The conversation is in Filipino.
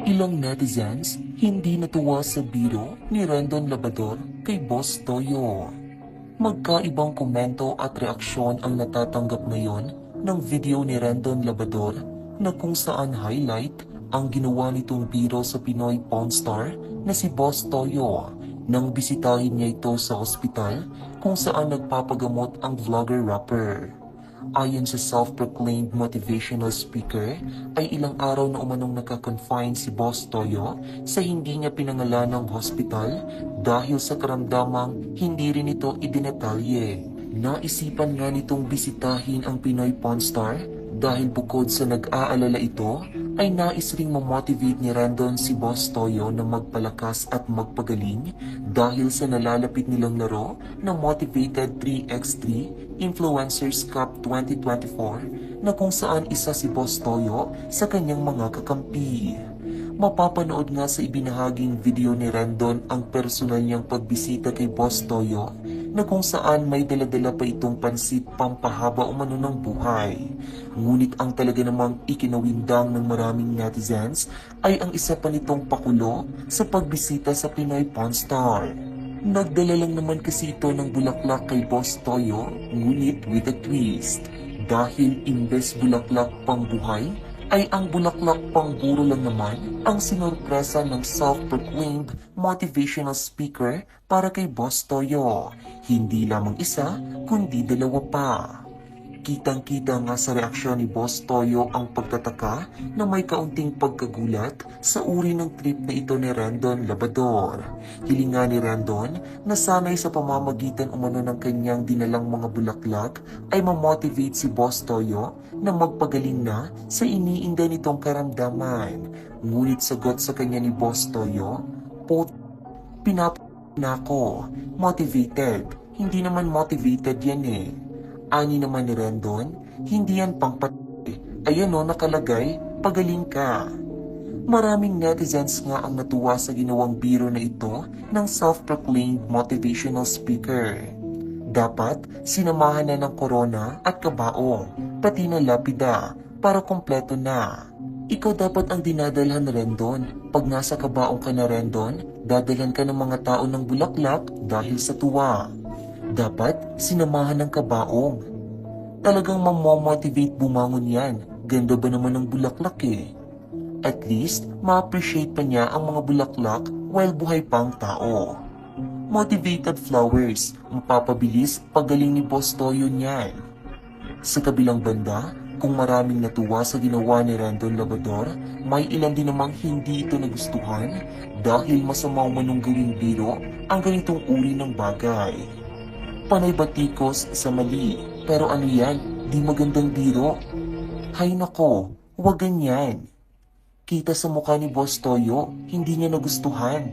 Ilang netizens hindi natuwa sa biro ni Rendon Labrador kay Boss Toyo. Magkaibang komento at reaksyon ang natatanggap ngayon ng video ni Rendon Labrador na kung saan highlight ang ginawa nitong biro sa Pinoy Pawn Star na si Boss Toyo nang bisitahin niya ito sa ospital kung saan nagpapagamot ang vlogger rapper. Ayon sa self-proclaimed motivational speaker, ay ilang araw na umanong nakakonfine si Boss Toyo sa hindi niya pinangalan ng hospital dahil sa karamdamang hindi rin ito idinetalye. Naisipan nga nitong bisitahin ang Pinoy Pawn Star dahil bukod sa nag-aalala ito, ay nais ring mamotivate ni Rendon si Boss Toyo na magpalakas at magpagaling dahil sa nalalapit nilang laro na Motivated 3x3 Influencers Cup 2024 na kung saan isa si Boss Toyo sa kanyang mga kakampi. Mapapanood nga sa ibinahaging video ni Rendon ang personal niyang pagbisita kay Boss Toyo na kung saan may daladala pa itong pansit pampahaba umano ng buhay. Ngunit ang talaga namang ikinawindang ng maraming netizens ay ang isa pa nitong pakulo sa pagbisita sa Pinoy Pawn Star. Nagdala lang naman kasi ito ng bulaklak kay Boss Toyo, ngunit with a twist. Dahil imbes bulaklak pang buhay, ay ang bulaklak pang buro lang naman ang sinurpresa ng self-proclaimed motivational speaker para kay Boss Toyo. Hindi lamang isa, kundi dalawa pa. Kitang-kita nga sa reaksyon ni Boss Toyo ang pagtataka na may kaunting pagkagulat sa uri ng trip na ito ni Rendon Labrador. Hilinga ni Rendon na sanay sa pamamagitan umano ng kanyang dinalang mga bulaklak ay mamotivate si Boss Toyo na magpagaling na sa iniinda nitong karamdaman. Ngunit sagot sa kanya ni Boss Toyo, na ako, motivated. Hindi naman motivated yan eh. Ani naman ni Rendon, hindi yan pangpatay. Ayan o nakalagay, pagaling ka. Maraming netizens nga ang natuwa sa ginawang biro na ito ng self-proclaimed motivational speaker. Dapat sinamahan na ng korona at kabaong, pati na lapida, para kompleto na. Ikaw dapat ang dinadalhan na Rendon. Pag nasa kabaong ka na Rendon, dadalhan ka ng mga tao ng bulaklak dahil sa tuwa. Dapat sinamahan ng kabaong. Talagang mamomotivate bumangon yan. Ganda ba naman ng bulaklak eh. At least, ma-appreciate pa niya ang mga bulaklak while buhay pang tao. Motivated flowers, mapapabilis pagaling ni Boss Toyo niyan. Sa kabilang banda, kung maraming natuwa sa ginawa ni Rendon Labrador, may ilan din namang hindi ito nagustuhan dahil masama manong gawing biro ang ganitong uri ng bagay. Panay batikos sa mali, pero ano yan, di magandang biro. Hay nako, huwag ganyan. Kita sa mukha ni Boss Toyo, hindi niya nagustuhan.